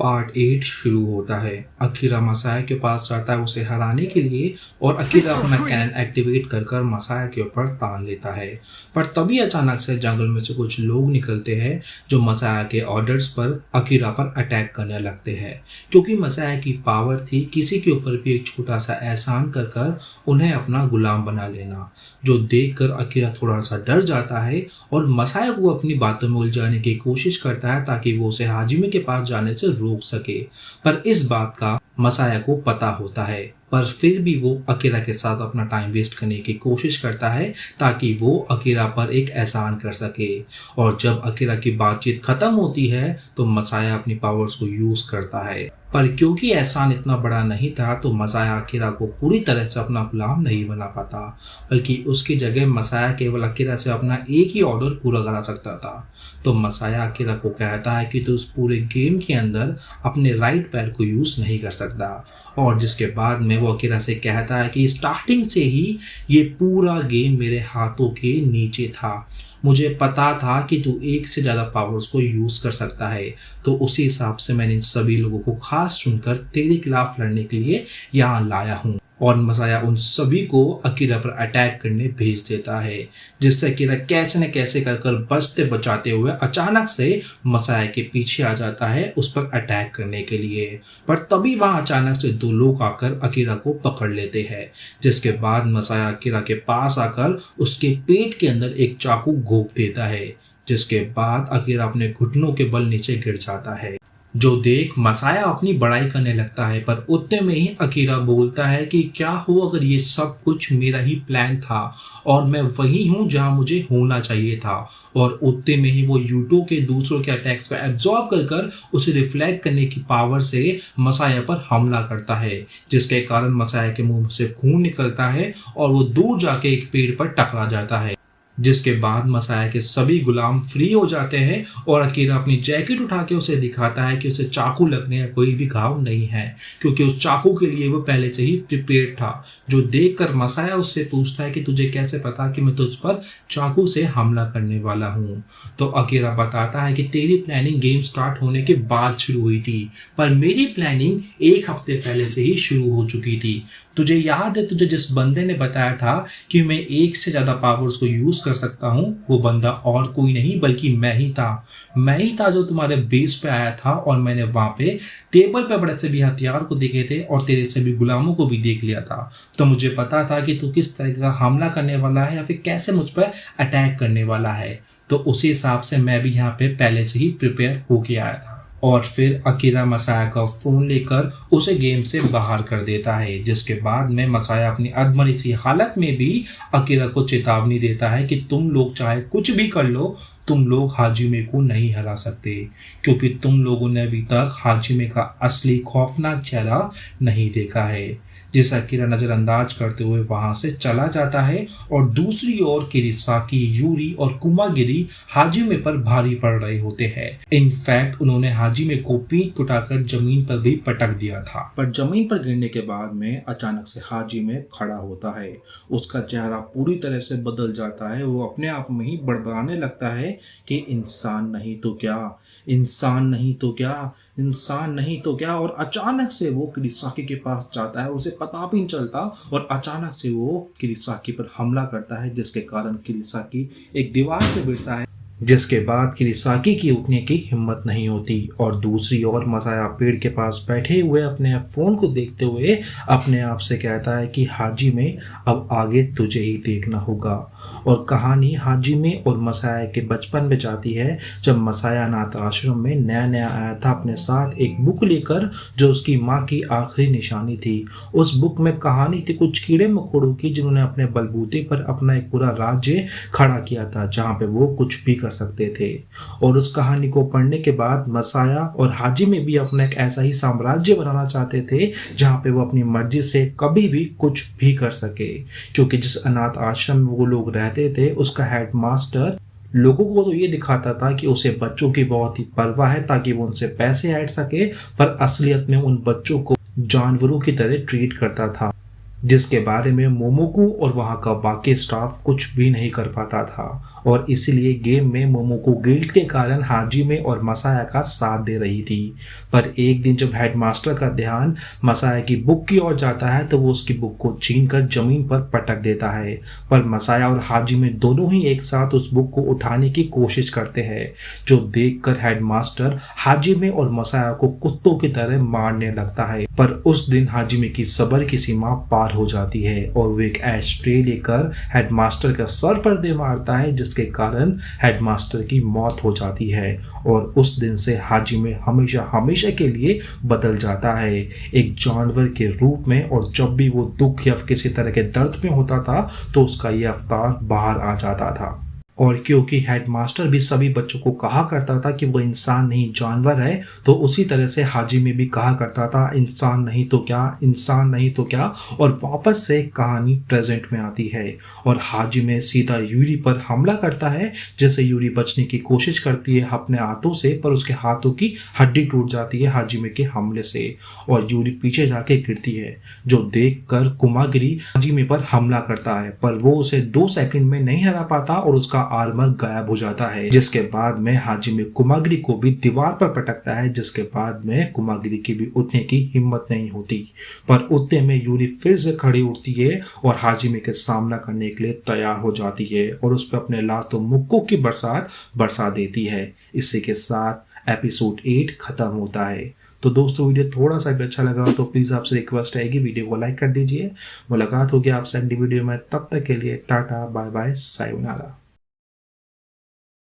Part 8 शुरू होता है। अकीरा मसाया के पास जाता है उसे हराने के लिए और अकीरा अपना कैनन एक्टिवेट कर मसाया के ऊपर तान लेता है। पर तभी अचानक से जंगल में से कुछ लोग निकलते हैं जो मसाया के ऑर्डर्स पर अकीरा पर अटैक करने लगते हैं। क्योंकि मसाया की पावर थी किसी के ऊपर भी एक छोटा सा एहसान कर उन्हें अपना गुलाम बना लेना, जो देखकर अकीरा थोड़ा सा डर जाता है और मसाया को अपनी बातों में उलझाने की कोशिश करता है ताकि वो उसे हाजिमे के पास जाने से रोक सके। पर इस बात का मसाया को पता होता है, पर फिर भी वो अकीरा के साथ अपना टाइम वेस्ट करने की कोशिश करता है ताकि वो अकीरा पर एक एहसान कर सके। और जब अकीरा की बातचीत खत्म होती है तो मसाया अपनी पावर्स को यूज करता है, पर क्योंकि एहसान इतना बड़ा नहीं था तो मसाया अकीरा को पूरी तरह से अपना गुलाम नहीं बना पाता, बल्कि उसकी जगह मसाया केवल अकीरा से अपना एक ही ऑर्डर पूरा करा सकता था। तो मसाया अकीरा को कहता है कि तू उस पूरे गेम के अंदर अपने राइट पैर को यूज नहीं कर सकता, और जिसके बाद में वो अकीरा से कहता है कि स्टार्टिंग से ही ये पूरा गेम मेरे हाथों के नीचे था, मुझे पता था कि तू एक से ज़्यादा पावर्स को यूज़ कर सकता है, तो उसी हिसाब से मैंने इन सभी लोगों को खास चुनकर तेरे खिलाफ लड़ने के लिए यहाँ लाया हूँ। और मसाया उन सभी को अकीरा पर अटैक करने भेज देता है, जिससे अकीरा कैसे न कैसे कर बचते बचाते हुए अचानक से मसाया के पीछे आ जाता है उस पर अटैक करने के लिए। पर तभी वहां अचानक से दो लोग आकर अकीरा को पकड़ लेते हैं, जिसके बाद मसाया अकीरा के पास आकर उसके पेट के अंदर एक चाकू घोंप देता है, जिसके बाद अकीरा अपने घुटनों के बल नीचे गिर जाता है। जो देख मसाया अपनी बड़ाई करने लगता है, पर उतने में ही अकीरा बोलता है कि क्या हो अगर ये सब कुछ मेरा ही प्लान था और मैं वही हूँ जहाँ मुझे होना चाहिए था। और उतने में ही वो यूटो के दूसरों के अटैक्स को एब्जॉर्ब कर उसे रिफ्लेक्ट करने की पावर से मसाया पर हमला करता है, जिसके कारण मसाया के मुंह से खून निकलता है और वो दूर जाके एक पेड़ पर टकरा जाता है। जिसके बाद मसाया के सभी गुलाम फ्री हो जाते हैं और अकीरा अपनी जैकेट उठा के उसे दिखाता है कि उसे चाकू लगने या कोई भी घाव नहीं है, क्योंकि उस चाकू के लिए वो पहले से ही प्रिपेयर्ड था। जो देखकर मसाया उससे पूछता है कि तुझे कैसे पता कि मैं तुझ पर चाकू से हमला करने वाला हूँ। तो अकीरा बताता है कि तेरी प्लानिंग गेम स्टार्ट होने के बाद शुरू हुई थी, पर मेरी प्लानिंग एक हफ्ते पहले से ही शुरू हो चुकी थी। तुझे याद है तुझे जिस बंदे ने बताया था कि मैं एक से ज्यादा पावर्स को यूज कर सकता हूँ, वो बंदा और कोई नहीं बल्कि मैं ही था जो तुम्हारे बेस पे आया था, और मैंने वहां पे टेबल पे बड़े से भी हथियार को देखे थे और तेरे सभी गुलामों को भी देख लिया था। तो मुझे पता था कि तू किस तरह का हमला करने वाला है या फिर कैसे मुझ पर अटैक करने वाला है, तो उसी हिसाब से मैं भी यहाँ पे पहले से ही प्रिपेयर होके आया था। और फिर अकीरा मसाया का फोन लेकर उसे गेम से बाहर कर देता है, जिसके बाद में मसाया अपनी अधमरी सी हालत में भी अकीरा को चेतावनी देता है कि तुम लोग चाहे कुछ भी कर लो, तुम लोग हाजिमे को नहीं हरा सकते, क्योंकि तुम लोगों ने अभी तक हाजिमे का असली खौफनाक चेहरा नहीं देखा है। जिसे अकीरा नजरअंदाज करते हुए वहां से चला जाता है और दूसरी ओर किरिसाकी, यूरी और कुमागिरी हाजिमे पर भारी पड़ रहे होते हैं। इनफैक्ट उन्होंने हाजिमे को पीठ उठाकर जमीन पर भी पटक दिया था, पर जमीन पर गिरने के बाद में अचानक से हाजिमे खड़ा होता है। उसका चेहरा पूरी तरह से बदल जाता है, वो अपने आप में ही बड़बड़ाने लगता है कि इंसान नहीं तो क्या, इंसान नहीं तो क्या, इंसान नहीं तो क्या। और अचानक से वो किरिसाकी के पास जाता है, उसे पता भी नहीं चलता, और अचानक से वो किरिसाकी पर हमला करता है, जिसके कारण किरिसाकी एक दीवार पे गिरता है, जिसके बाद किरिसाकी की उठने की हिम्मत नहीं होती। और दूसरी ओर मसाया पेड़ के पास बैठे हुए अपने फोन को देखते हुए अपने आप से कहता है कि हाजिमे अब आगे तुझे ही देखना होगा। और कहानी हाजिमे और मसाया के बचपन में जाती है, जब मसाया अनाथ आश्रम में नया नया आया था अपने साथ एक बुक लेकर जो उसकी माँ की आखिरी निशानी थी। उस बुक में कहानी थी कुछ कीड़े मकोड़ों की जिन्होंने अपने बलबूते पर अपना एक पूरा राज्य खड़ा किया था, जहाँ पे वो कुछ भी कर सकते थे। और उस कहानी को पढ़ने के बाद मसाया और हाजिमे भी अपना एक ऐसा ही साम्राज्य बनाना चाहते थे जहां पे वो अपनी मर्जी से कभी भी कुछ भी कर सके, क्योंकि जिस अनाथ आश्रम में वो लोग रहते थे उसका हेडमास्टर लोगों को तो ये दिखाता था कि उसे बच्चों की बहुत ही परवाह है ताकि वो उनसे पैसे ऐड सके, पर असलियत में उन बच्चों को जानवरों की तरह ट्रीट करता था, जिसके बारे में मोमोकू और वहां का बाकी स्टाफ कुछ भी नहीं कर पाता था। और इसीलिए गेम में मोमोको गिल्ट के कारण हाजिमे और मसाया का साथ दे रही थी। पर एक दिन जब हेडमास्टर का ध्यान मसाया की बुक की ओर जाता है तो वो उसकी बुक को छीनकर जमीन पर पटक देता है। पर मसाया और हाजिमे दोनों ही एक साथ उस बुक को उठाने की कोशिश करते हैं, जो देखकर हेडमास्टर हाजिमे और मसाया को कुत्तों की तरह मारने लगता है। पर उस दिन हाजिमे की सब्र की सीमा पार हो जाती है और वो एक एस्ट्रे लेकर हेडमास्टर का सर पर दे मारता है, जिसके कारण हेडमास्टर की मौत हो जाती है। और उस दिन से हाजिमे हमेशा हमेशा के लिए बदल जाता है एक जानवर के रूप में, और जब भी वो दुख या किसी तरह के दर्द में होता था तो उसका ये अवतार बाहर आ जाता था। और क्योंकि हेडमास्टर भी सभी बच्चों को कहा करता था कि वो इंसान नहीं जानवर है, तो उसी तरह से हाजिमे भी कहा करता था इंसान नहीं तो क्या, इंसान नहीं तो क्या। और वापस से कहानी प्रेजेंट में आती है और हाजिमे सीधा यूरी पर हमला करता है। जैसे यूरी बचने की कोशिश करती है अपने हाथों से, पर उसके हाथों की हड्डी टूट जाती है हाजिमे के हमले से और यूरी पीछे जाके गिरती है, जो देखकर कुमागिरी हाजिमे पर हमला करता है। पर वो उसे 2 सेकंड में नहीं हरा पाता और उसका आर्मर गायब हो जाता है, जिसके बाद में हाजिमे कुमागिरी को भी दीवार पर पटकता है, जिसके बाद में कुमागिरी की भी उठने की हिम्मत नहीं होती। पर उतने में यूरी फिर से खड़ी उठती है और हाजिमे के सामना करने के लिए तैयार हो जाती है और उस पर अपने लातों मुक्कों की बरसात बरसा देती है। इसी के साथ एपिसोड 8 खत्म होता है। तो दोस्तों वीडियो थोड़ा सा भी अच्छा लगा तो प्लीज़ आपसे रिक्वेस्ट है कि वीडियो को लाइक कर दीजिए। मुलाकात होगी आपसे अगली वीडियो में, तब तक के लिए टाटा बाय बाय सायोनारा।